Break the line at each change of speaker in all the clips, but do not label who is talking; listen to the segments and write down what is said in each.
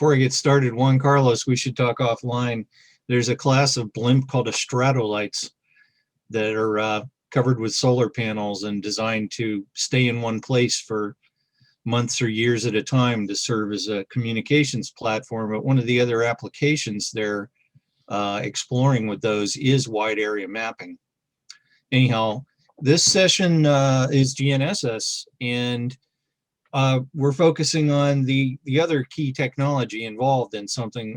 before I get started, Juan Carlos, we should talk offline. There's a class of blimp called a stratolites that are covered with solar panels and designed to stay in one place for months or years at a time to serve as a communications platform. But one of the other applications they're exploring with those is wide area mapping. Anyhow, this session is GNSS, and we're focusing on the other key technology involved in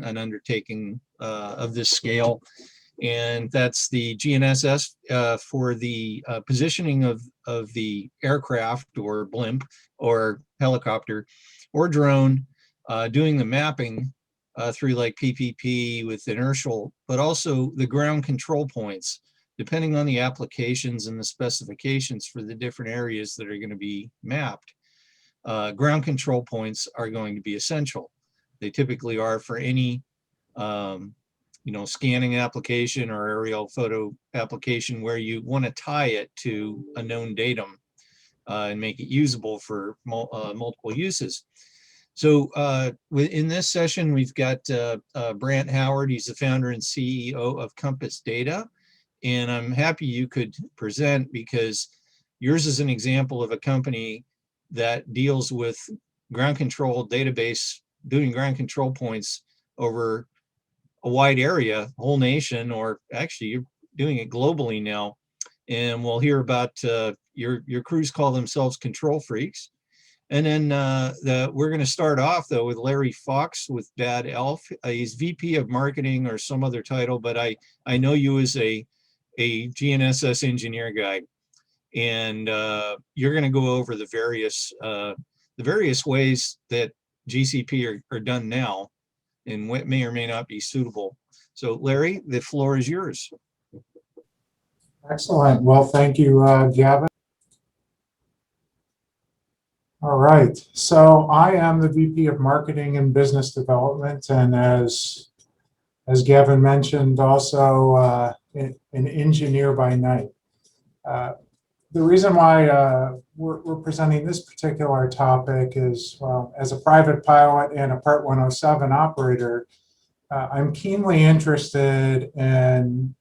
an undertaking of this scale, and that's the GNSS for the positioning of the aircraft or blimp or helicopter or drone, doing the mapping through like PPP with inertial, but also the ground control points, depending on the applications and the specifications for the different areas that are going to be mapped. Ground control points are going to be essential. They typically are for any scanning application or aerial photo application where you want to tie it to a known datum and make it usable for multiple uses. So in this session, we've got Brant Howard. He's the founder and CEO of Compass Data. And I'm happy you could present, because yours is an example of a company that deals with ground control database, doing ground control points over a wide area, whole nation, or actually you're doing it globally now. And we'll hear about your crews call themselves control freaks. And then we're going to start off though with Larry Fox with Bad Elf. He's VP of Marketing or some other title, but I know you as a GNSS engineer guy, and you're going to go over the various ways that GCP are done now and what may or may not be suitable. So Larry, the floor is yours.
Excellent. Well, thank you, Gavin. All right. So I am the VP of Marketing and Business Development, and as Gavin mentioned, also an engineer by night. The reason why we're presenting this particular topic is, well, as a private pilot and a Part 107 operator, I'm keenly interested in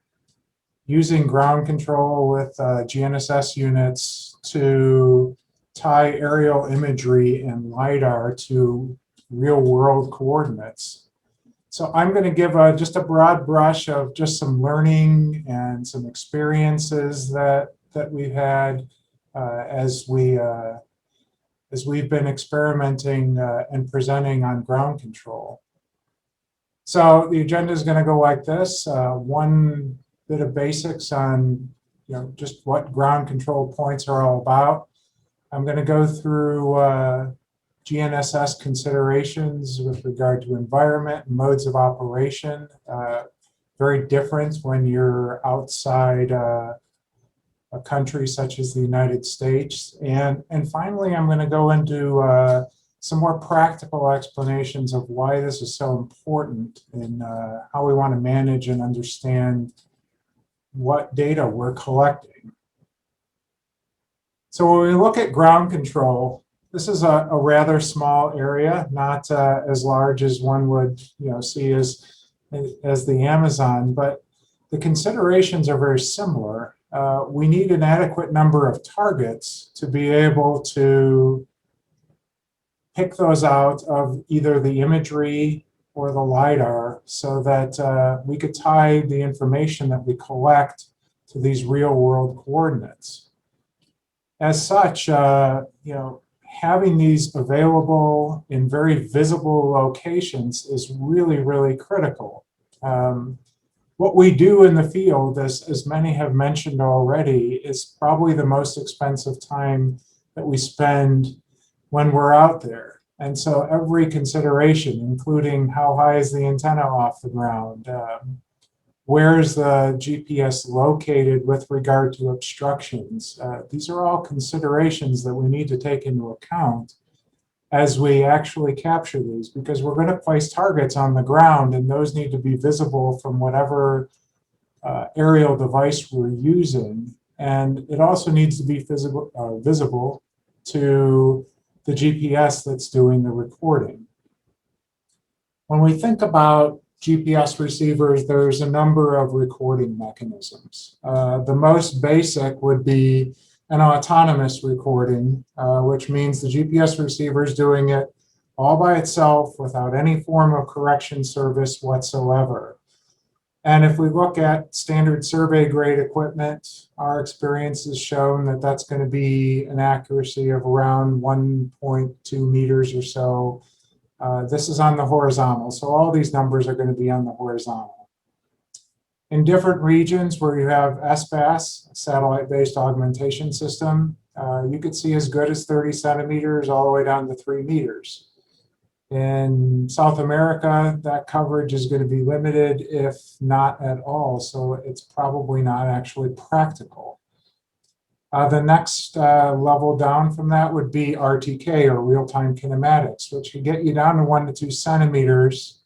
using ground control with GNSS units to tie aerial imagery and LiDAR to real-world coordinates. So I'm going to give just a broad brush of just some learning and some experiences that we've had as we've been experimenting and presenting on ground control. So the agenda is going to go like this: one bit of basics on just what ground control points are all about. I'm going to go through GNSS considerations with regard to environment and modes of operation. Very different when you're outside a country such as the United States. And finally, I'm going to go into some more practical explanations of why this is so important and how we want to manage and understand what data we're collecting. So when we look at ground control, this is a rather small area, not as large as one would see as the Amazon, but the considerations are very similar. We need an adequate number of targets to be able to pick those out of either the imagery or the LiDAR so that we could tie the information that we collect to these real-world coordinates. As such, having these available in very visible locations is really, really critical. What we do in the field, as many have mentioned already, is probably the most expensive time that we spend when we're out there. And so every consideration, including how high is the antenna off the ground, where is the GPS located with regard to obstructions, these are all considerations that we need to take into account as we actually capture these, because we're going to place targets on the ground and those need to be visible from whatever aerial device we're using. And it also needs to be visible to the GPS that's doing the recording. When we think about GPS receivers, there's a number of recording mechanisms. The most basic would be an autonomous recording, which means the GPS receiver is doing it all by itself without any form of correction service whatsoever. And if we look at standard survey grade equipment, our experience has shown that that's going to be an accuracy of around 1.2 meters or so. This is on the horizontal, so all these numbers are going to be on the horizontal. In different regions where you have SBAS, satellite-based augmentation system, you could see as good as 30 centimeters all the way down to 3 meters. In South America, that coverage is going to be limited, if not at all, so it's probably not actually practical. The next level down from that would be RTK, or real-time kinematics, which can get you down to 1 to 2 centimeters,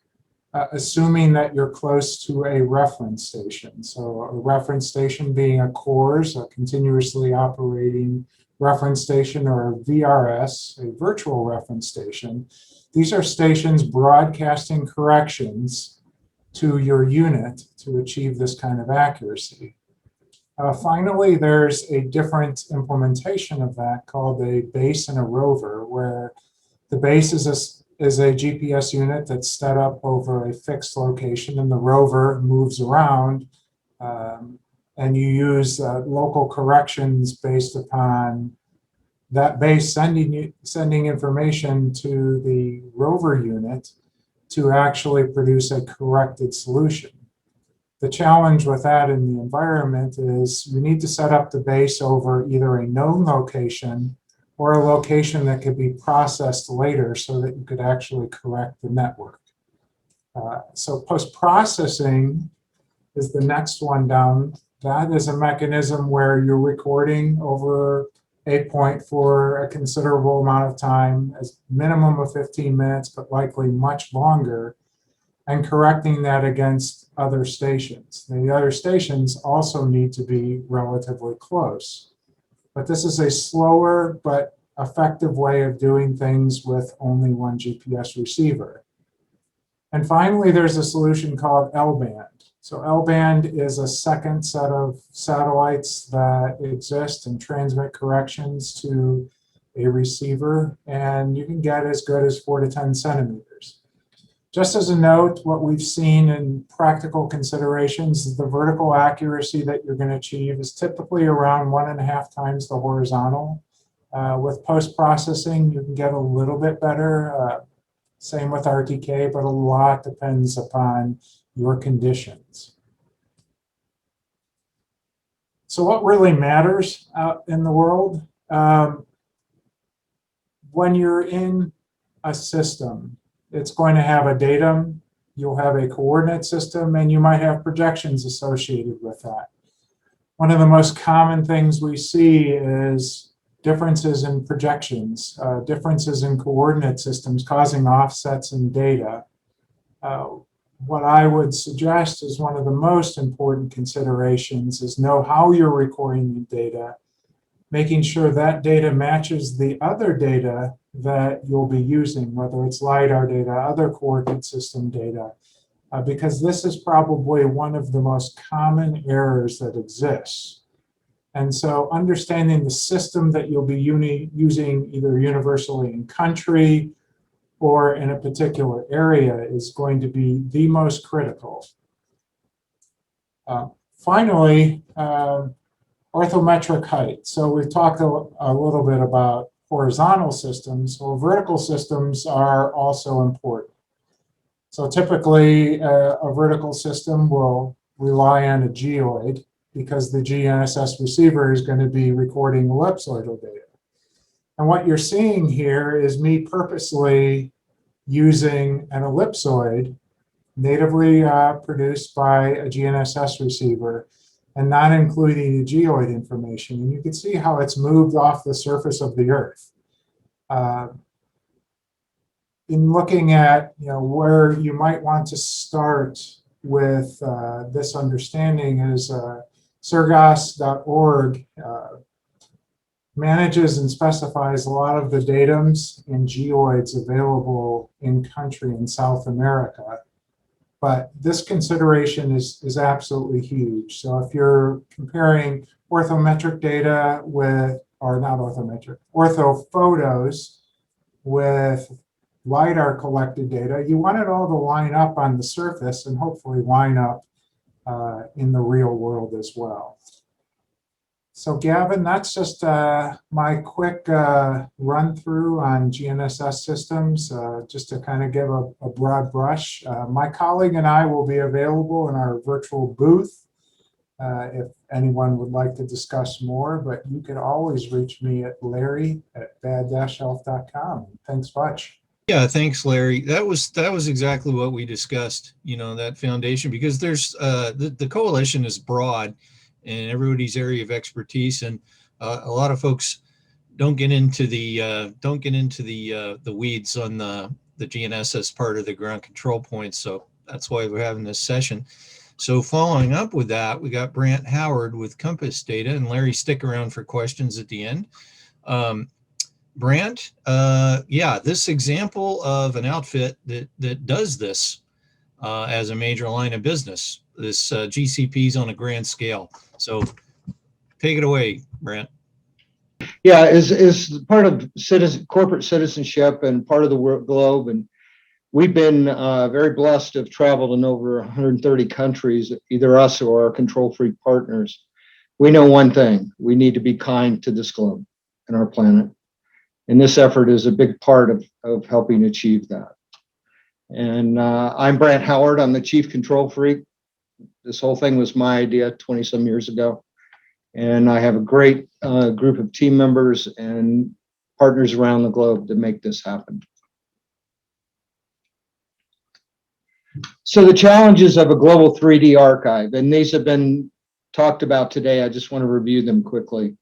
assuming that you're close to a reference station. So a reference station being a CORS, a continuously operating reference station, or a VRS, a virtual reference station. These are stations broadcasting corrections to your unit to achieve this kind of accuracy. Finally, there's a different implementation of that called a base and a rover, where the base is a GPS unit that's set up over a fixed location, and the rover moves around, and you use local corrections based upon that base sending information to the rover unit to actually produce a corrected solution. The challenge with that in the environment is you need to set up the base over either a known location or a location that could be processed later so that you could actually correct the network. So post-processing is the next one down. That is a mechanism where you're recording over a point for a considerable amount of time, as minimum of 15 minutes, but likely much longer, and correcting that against other stations. The other stations also need to be relatively close. But this is a slower but effective way of doing things with only one GPS receiver. And finally, there's a solution called L-band. So L-band is a second set of satellites that exist and transmit corrections to a receiver, and you can get as good as 4 to 10 centimeters. Just as a note, what we've seen in practical considerations is the vertical accuracy that you're going to achieve is typically around 1.5 times the horizontal. With post-processing, you can get a little bit better. Same with RTK, but a lot depends upon your conditions. So what really matters out in the world? When you're in a system, it's going to have a datum, you'll have a coordinate system, and you might have projections associated with that. One of the most common things we see is differences in projections, differences in coordinate systems causing offsets in data. What I would suggest is one of the most important considerations is know how you're recording the data, making sure that data matches the other data that you'll be using, whether it's LiDAR data, other coordinate system data, because this is probably one of the most common errors that exists. And so understanding the system that you'll be using either universally in country or in a particular area is going to be the most critical. Finally, orthometric height. So we've talked a little bit about horizontal systems. Well, vertical systems are also important. So typically, a vertical system will rely on a geoid because the GNSS receiver is going to be recording ellipsoidal data. And what you're seeing here is me purposely using an ellipsoid natively produced by a GNSS receiver and not including the geoid information. And you can see how it's moved off the surface of the Earth. In looking at where you might want to start with this understanding is Sergas.org manages and specifies a lot of the datums and geoids available in country in South America. But this consideration is absolutely huge. So if you're comparing orthometric data with, or not orthometric, ortho photos with LiDAR collected data, you want it all to line up on the surface and hopefully line up in the real world as well. So Gavin, that's just my quick run through on GNSS systems, just to kind of give a broad brush. My colleague and I will be available in our virtual booth if anyone would like to discuss more, but you can always reach me at larry@bad-health.com. Thanks much.
Yeah, thanks, Larry. That was exactly what we discussed, that foundation, because there's the coalition is broad and everybody's area of expertise, and a lot of folks don't get into the weeds on the GNSS part of the ground control points. So that's why we're having this session. So following up with that, we got Brant Howard with Compass Data, and Larry, stick around for questions at the end. Brant, yeah, this example of an outfit that does this as a major line of business, this GCPs on a grand scale. So take it away, Brant.
Yeah, is part of corporate citizenship and part of the globe, and we've been very blessed to have traveled in over 130 countries, either us or our control freak partners. We know one thing: we need to be kind to this globe and our planet, and this effort is a big part of helping achieve that. And I'm Brant Howard. I'm the chief control freak. This whole thing was my idea 20 some years ago. And I have a great group of team members and partners around the globe to make this happen. So the challenges of a global 3D archive, and these have been talked about today. I just want to review them quickly.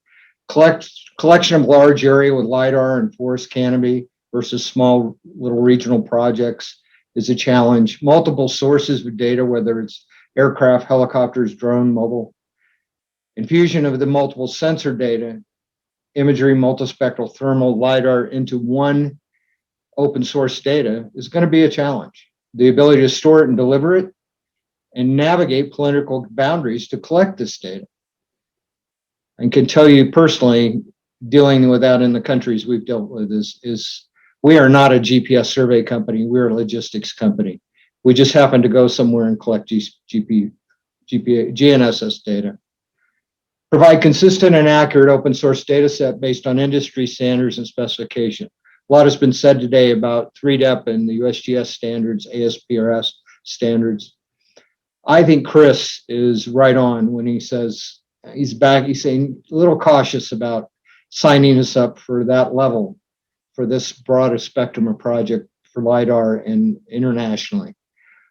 Collection of large area with LiDAR and forest canopy versus small little regional projects is a challenge. Multiple sources of data, whether it's aircraft, helicopters, drone, mobile. Infusion of the multiple sensor data, imagery, multispectral, thermal, LiDAR into one open source data is going to be a challenge. The ability to store it and deliver it and navigate political boundaries to collect this data. And can tell you personally, dealing with that in the countries we've dealt with is we are not a GPS survey company, we're a logistics company. We just happen to go somewhere and collect GNSS data. Provide consistent and accurate open source data set based on industry standards and specification. A lot has been said today about 3DEP and the USGS standards, ASPRS standards. I think Chris is right on when he says, he's saying a little cautious about signing us up for that level, for this broader spectrum of project for LiDAR and internationally.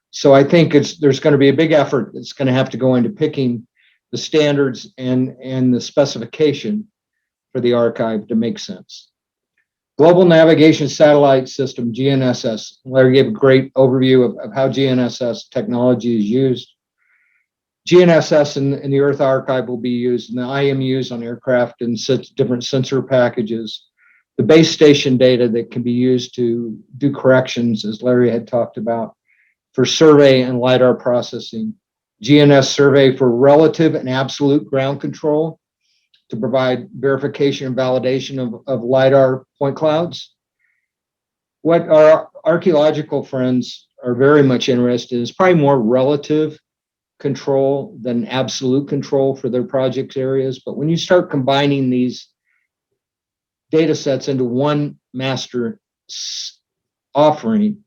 So I think there's going to be a big effort that's going to have to go into picking the standards and the specification for the archive to make sense. Global Navigation Satellite System, GNSS. Larry gave a great overview of how GNSS technology is used. GNSS in the Earth Archive will be used in the IMUs on aircraft and different sensor packages. The base station data that can be used to do corrections, as Larry had talked about, for survey and LiDAR processing. GNSS survey for relative and absolute ground control to provide verification and validation of LiDAR point clouds. What our archaeological friends are very much interested in is probably more relative control than absolute control for their project areas. But when you start combining these data sets into one master offering,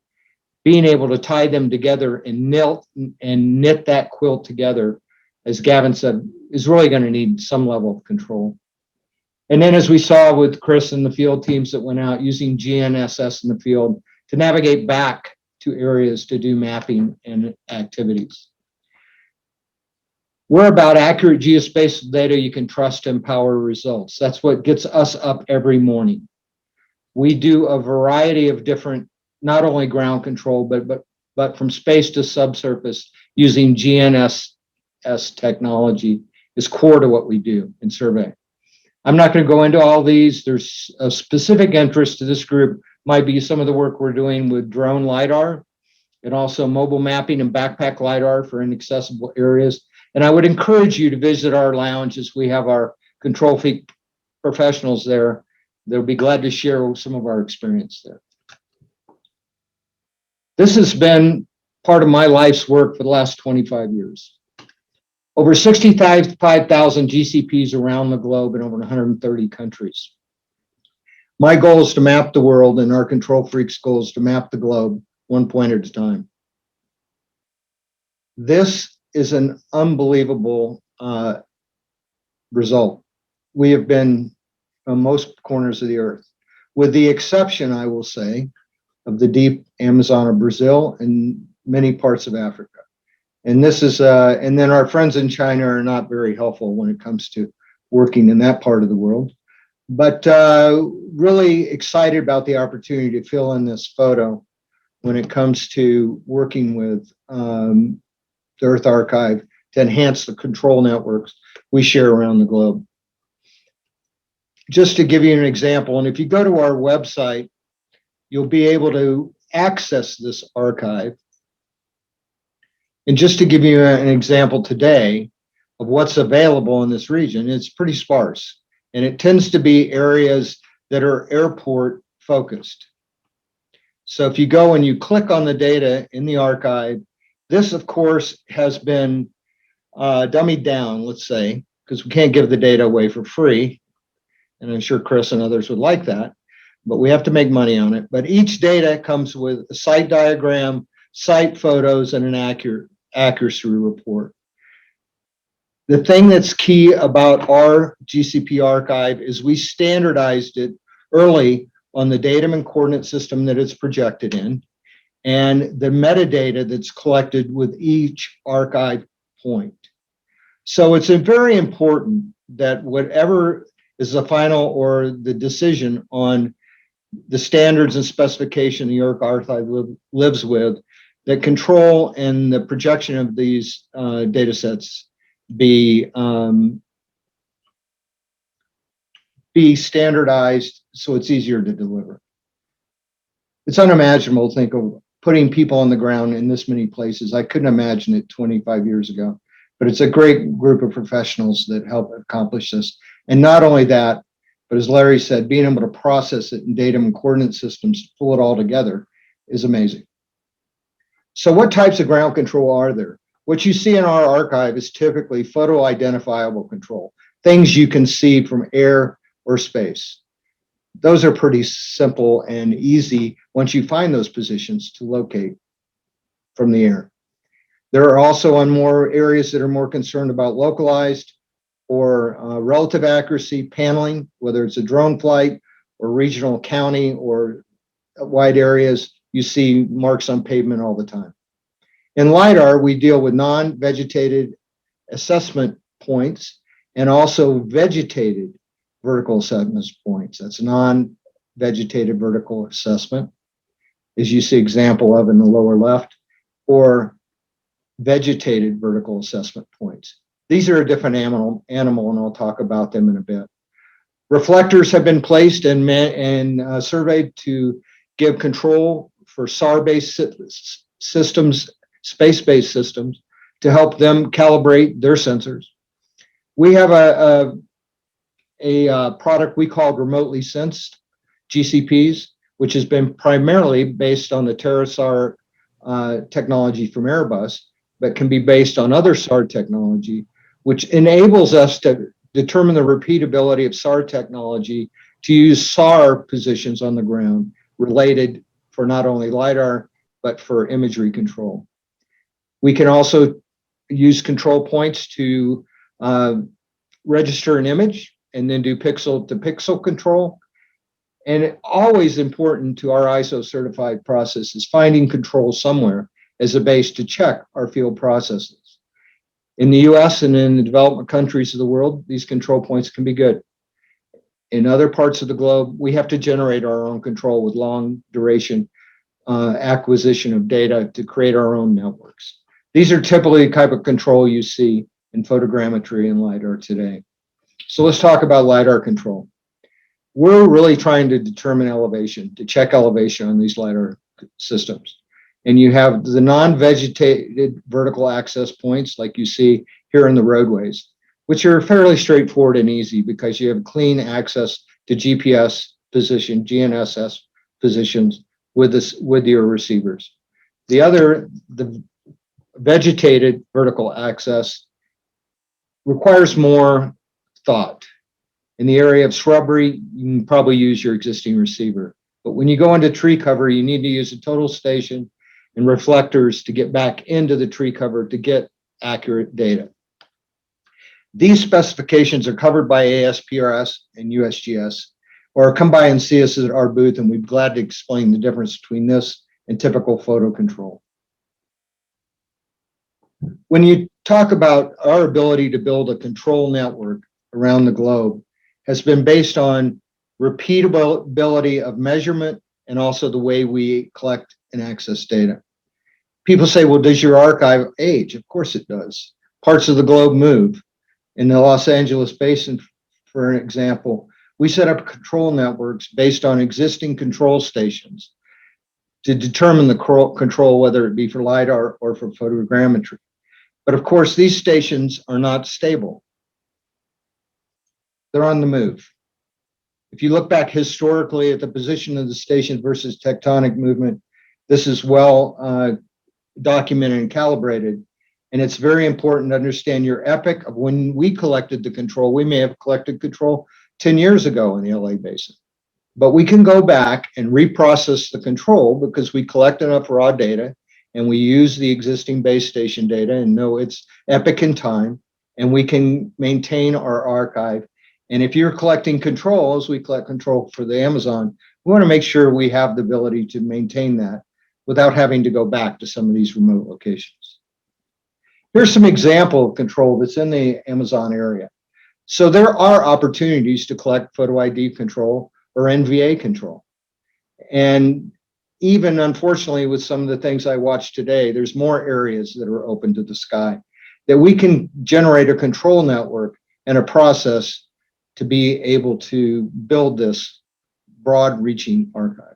being able to tie them together and knit that quilt together, as Gavin said, is really going to need some level of control. And then as we saw with Chris and the field teams that went out using GNSS in the field to navigate back to areas to do mapping and activities. We're about accurate geospatial data you can trust to empower results. That's what gets us up every morning. We do a variety of different, not only ground control, but from space to subsurface using GNSS technology is core to what we do in survey. I'm not going to go into all these. There's a specific interest to this group, might be some of the work we're doing with drone LiDAR and also mobile mapping and backpack LiDAR for inaccessible areas. And I would encourage you to visit our lounge as we have our control freak professionals there. They'll be glad to share some of our experience there. This has been part of my life's work for the last 25 years. Over 65,000 GCPs around the globe in over 130 countries. My goal is to map the world, and our control freak's goal is to map the globe one point at a time. This is an unbelievable result. We have been on most corners of the earth, with the exception, I will say, of the deep Amazon of Brazil and many parts of Africa. And this is, and then our friends in China are not very helpful when it comes to working in that part of the world. But really excited about the opportunity to fill in this photo when it comes to working with the Earth Archive to enhance the control networks we share around the globe. Just to give you an example, and if you go to our website, you'll be able to access this archive. And just to give you an example today of what's available in this region, it's pretty sparse. And it tends to be areas that are airport focused. So if you go and you click on the data in the archive, this of course has been dummied down, let's say, because we can't give the data away for free. And I'm sure Chris and others would like that, but we have to make money on it. But each data comes with a site diagram, site photos, and an accuracy report. The thing that's key about our GCP archive is we standardized it early on the datum and coordinate system that it's projected in, and the metadata that's collected with each archive point. So it's very important that whatever is the final or the decision on the standards and specification the Earth Archive lives with, that control and the projection of these data sets be standardized so it's easier to deliver. It's unimaginable to think of putting people on the ground in this many places. I couldn't imagine it 25 years ago, but it's a great group of professionals that help accomplish this. And not only that, but as Larry said, being able to process it in datum and coordinate systems to pull it all together is amazing. So what types of ground control are there? What you see in our archive is typically photo identifiable control, things you can see from air or space. Those are pretty simple and easy once you find those positions to locate from the air. There are also on more areas that are more concerned about localized or relative accuracy paneling, whether it's a drone flight or regional county or wide areas, you see marks on pavement all the time. In LiDAR, we deal with non-vegetated assessment points and also vegetated vertical assessment points. That's non-vegetated vertical assessment, as you see example of in the lower left, or vegetated vertical assessment points. These are a different animal, and I'll talk about them in a bit. Reflectors have been placed and surveyed to give control for SAR-based systems, space-based systems, to help them calibrate their sensors. We have a product we call remotely sensed GCPs, which has been primarily based on the TerraSAR technology from Airbus, but can be based on other SAR technology, which enables us to determine the repeatability of SAR technology to use SAR positions on the ground related for not only LiDAR, but for imagery control. We can also use control points to register an image and then do pixel to pixel control. And always important to our ISO certified process is finding control somewhere as a base to check our field processes. In the US and in the development countries of the world, these control points can be good. In other parts of the globe, we have to generate our own control with long duration acquisition of data to create our own networks. These are typically the type of control you see in photogrammetry and LiDAR today. So let's talk about LiDAR control. We're really trying to determine elevation, to check elevation on these LiDAR systems. And you have the non-vegetated vertical access points like you see here in the roadways, which are fairly straightforward and easy because you have clean access to GPS position, GNSS positions with your receivers. The vegetated vertical access requires more thought. In the area of shrubbery, you can probably use your existing receiver. But when you go into tree cover, you need to use a total station and reflectors to get back into the tree cover to get accurate data. These specifications are covered by ASPRS and USGS, or come by and see us at our booth, and we'd be glad to explain the difference between this and typical photo control. When you talk about our ability to build a control network around the globe, has been based on repeatability of measurement and also the way we collect and access data. People say, well, does your archive age? Of course it does. Parts of the globe move. In the Los Angeles basin, for an example, we set up control networks based on existing control stations to determine the control, whether it be for LiDAR or for photogrammetry. But of course, these stations are not stable. They're on the move. If you look back historically at the position of the station versus tectonic movement, this is well documented and calibrated. And it's very important to understand your epoch of when we collected the control. We may have collected control 10 years ago in the LA basin. But we can go back and reprocess the control because we collect enough raw data and we use the existing base station data and know its epoch in time, and we can maintain our archive. And if you're collecting controls, we collect control for the Amazon, we want to make sure we have the ability to maintain that without having to go back to some of these remote locations. Here's some example of control that's in the Amazon area. So there are opportunities to collect photo ID control or NVA control. And even unfortunately with some of the things I watched today, there's more areas that are open to the sky that we can generate a control network and a process to be able to build this broad reaching archive.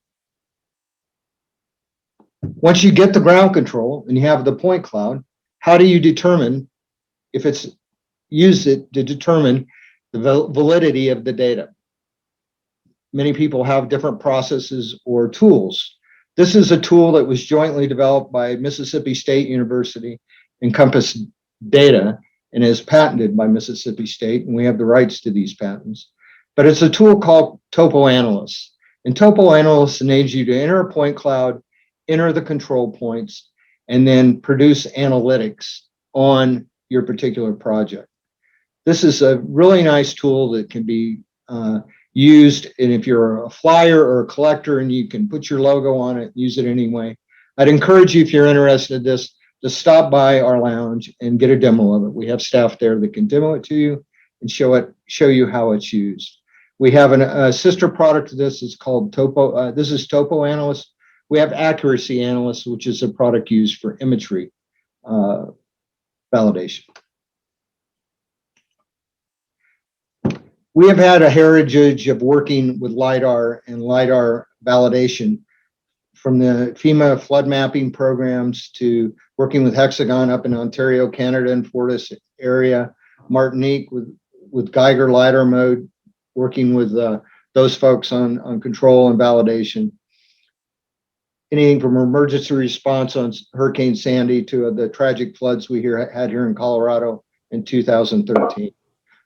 Once you get the ground control and you have the point cloud, how do you determine if it's use it to determine the validity of the data? Many people have different processes or tools. This is a tool that was jointly developed by Mississippi State University and Compass Data and is patented by Mississippi State, and we have the rights to these patents. But it's a tool called topo analysts. And topo analysts enables you to enter a point cloud, enter the control points, and then produce analytics on your particular project. This is a really nice tool that can be used, and if you're a flyer or a collector and you can put your logo on it, use it anyway. I'd encourage you, if you're interested in this, to stop by our lounge and get a demo of it. We have staff there that can demo it to you and show you how it's used. We have a sister product to this. It's called Topo. This is Topo Analyst. We have Accuracy Analyst, which is a product used for imagery validation. We have had a heritage of working with LiDAR and LiDAR validation, from the FEMA flood mapping programs to working with Hexagon up in Ontario, Canada, and Fortis area, Martinique with Geiger LiDAR mode, working with those folks on control and validation. Anything from emergency response on Hurricane Sandy to the tragic floods we had here in Colorado in 2013.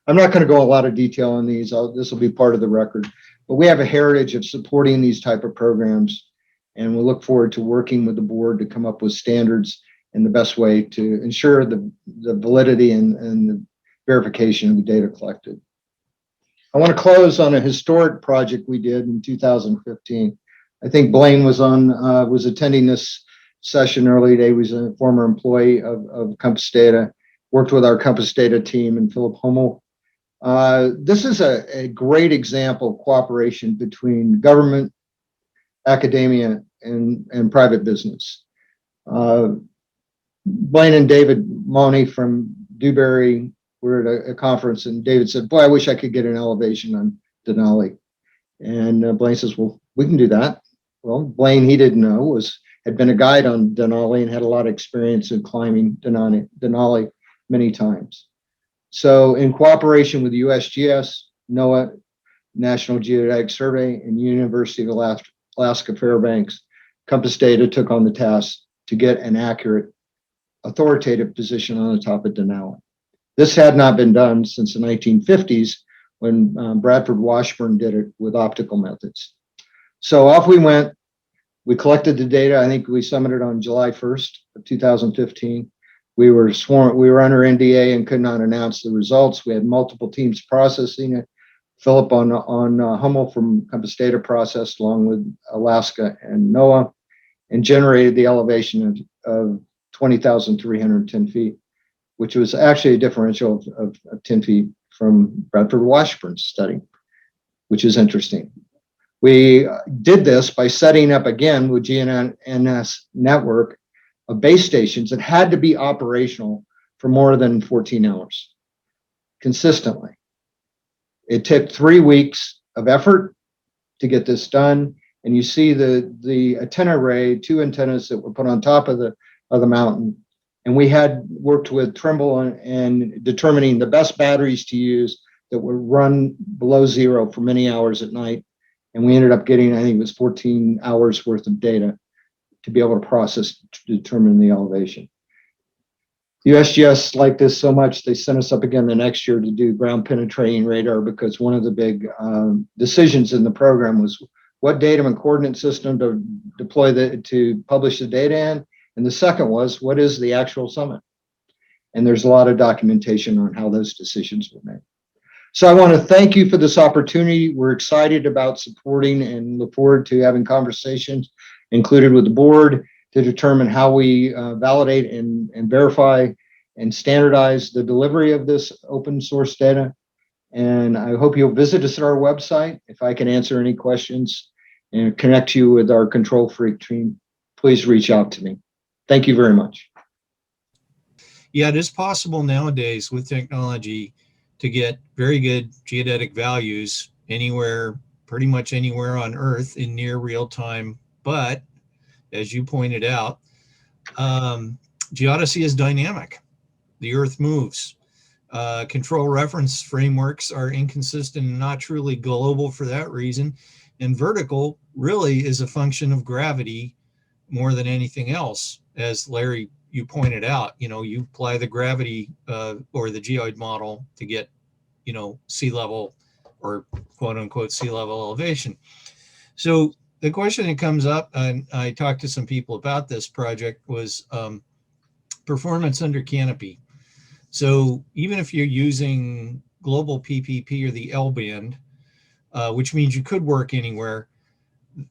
I'm not going to go a lot of detail on these. This will be part of the record. But we have a heritage of supporting these type of programs, and we look forward to working with the board to come up with standards and the best way to ensure the validity and the verification of the data collected. I want to close on a historic project we did in 2015. I think Blaine was attending this session early today. He was a former employee of Compass Data, worked with our Compass Data team and Philip Hummel. This is a great example of cooperation between government, academia, and private business. Blaine and David Money from Dewberry were at a conference, and David said, "Boy, I wish I could get an elevation on Denali." And Blaine says, "Well, we can do that." Well, Blaine, he didn't know, had been a guide on Denali and had a lot of experience in climbing Denali many times. So in cooperation with USGS, NOAA, National Geodetic Survey, and University of Alaska Fairbanks, Compass Data took on the task to get an accurate, authoritative position on the top of Denali. This had not been done since the 1950s when Bradford Washburn did it with optical methods. So off we went. We collected the data. I think we summited on July 1st of 2015. We were under NDA and could not announce the results. We had multiple teams processing it. Philip on Hummel from Compass Data processed along with Alaska and NOAA and generated the elevation of 20,310 feet, which was actually a differential of 10 feet from Bradford Washburn's study, which is interesting. We did this by setting up again with GNSS network of base stations that had to be operational for more than 14 hours consistently. It took 3 weeks of effort to get this done. And you see the antenna array, 2 antennas that were put on top of the mountain. And we had worked with Trimble and determining the best batteries to use that would run below zero for many hours at night. And we ended up getting, I think it was 14 hours worth of data to be able to process to determine the elevation. USGS liked this so much, they sent us up again the next year to do ground penetrating radar, because one of the big decisions in the program was what datum and coordinate system to deploy to publish the data in. And the second was, what is the actual summit? And there's a lot of documentation on how those decisions were made. So I want to thank you for this opportunity. We're excited about supporting and look forward to having conversations included with the board to determine how we validate and verify and standardize the delivery of this open source data. And I hope you'll visit us at our website. If I can answer any questions and connect you with our Control Freak team, please reach out to me. Thank you very much.
Yeah, it is possible nowadays with technology to get very good geodetic values anywhere, pretty much anywhere on Earth in near real time. But as you pointed out, geodesy is dynamic. The Earth moves. Control reference frameworks are inconsistent and not truly global for that reason. And vertical really is a function of gravity more than anything else. As Larry, you pointed out, you apply the gravity or the geoid model to get, sea level or quote unquote sea level elevation. So the question that comes up, and I talked to some people about this project, was performance under canopy. So even if you're using global PPP or the L band, which means you could work anywhere,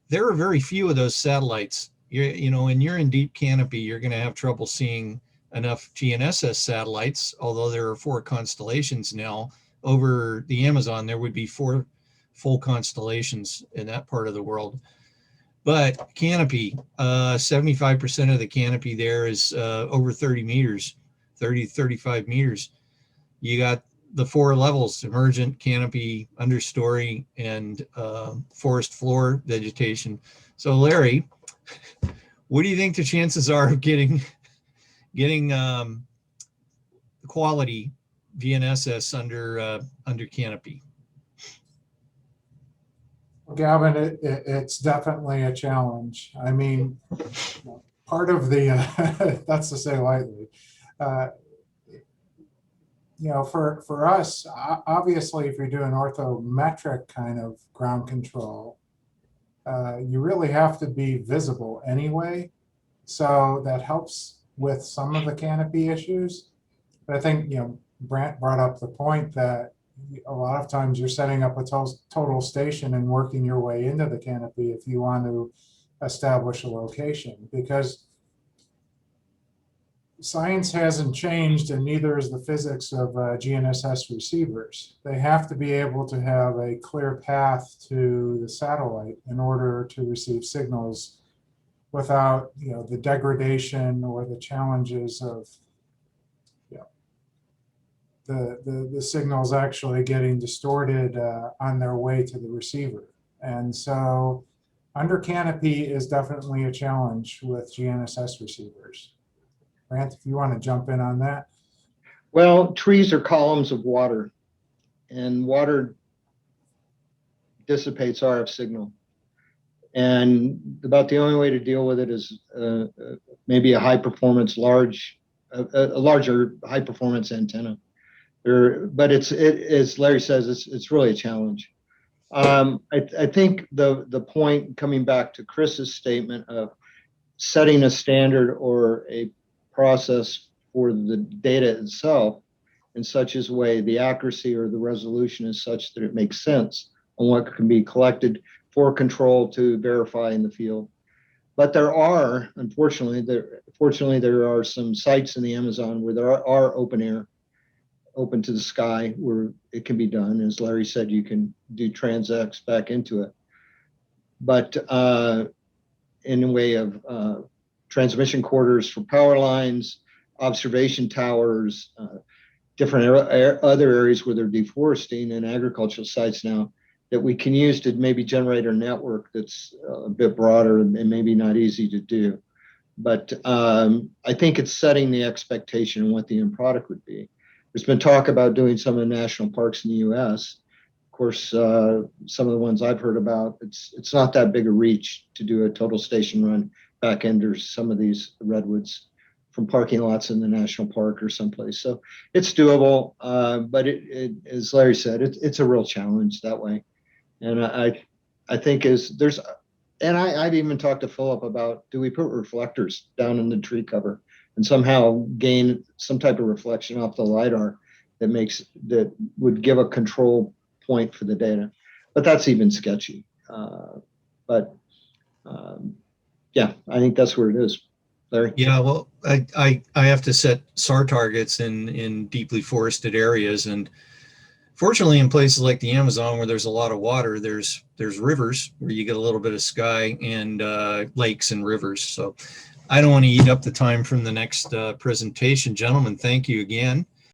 there are very few of those satellites. When you're in deep canopy, you're going to have trouble seeing enough GNSS satellites, although there are 4 constellations now. Over the Amazon, there would be 4 full constellations in that part of the world. But canopy, 75% of the canopy there is over 30 meters, 30 to 35 meters. You got the 4 levels: emergent, canopy, understory, and forest floor vegetation. So Larry, what do you think the chances are of getting quality GNSS under canopy?
Gavin, it's definitely a challenge. I mean, part of the, that's to say lightly, for us, obviously, if you're doing orthometric kind of ground control, you really have to be visible anyway. So that helps with some of the canopy issues. But I think, Brant brought up the point that a lot of times you're setting up a total station and working your way into the canopy if you want to establish a location, because science hasn't changed and neither is the physics of GNSS receivers. They have to be able to have a clear path to the satellite in order to receive signals without the degradation or the challenges of the signal's actually getting distorted on their way to the receiver. And so under canopy is definitely a challenge with GNSS receivers. Brant, if you want to jump in on that.
Well, trees are columns of water, and water dissipates RF signal. And about the only way to deal with it is maybe a high performance, a larger high performance antenna. But as Larry says, it's really a challenge. I think the point, coming back to Chris's statement of setting a standard or a process for the data itself in such a way the accuracy or the resolution is such that it makes sense on what can be collected for control to verify in the field. But there are, fortunately, there are some sites in the Amazon where there are open air, open to the sky, where it can be done. As Larry said, you can do transects back into it. But in a way of transmission quarters for power lines, observation towers, different other areas where they're deforesting, and agricultural sites now that we can use to maybe generate a network that's a bit broader and maybe not easy to do. But I think it's setting the expectation on what the end product would be. There's been talk about doing some of the national parks in the US. Of course, some of the ones I've heard about, it's not that big a reach to do a total station run back under some of these redwoods from parking lots in the national park or someplace. So it's doable, but as Larry said, it's a real challenge that way. And I think I've even talked to Philip about, do we put reflectors down in the tree cover and somehow gain some type of reflection off the LiDAR that would give a control point for the data? But that's even sketchy. Yeah, I think that's where it is. Larry?
Yeah, well, I have to set SAR targets in deeply forested areas, and fortunately, in places like the Amazon where there's a lot of water, there's rivers where you get a little bit of sky, and lakes and rivers. So I don't want to eat up the time from the next presentation. Gentlemen, thank you again.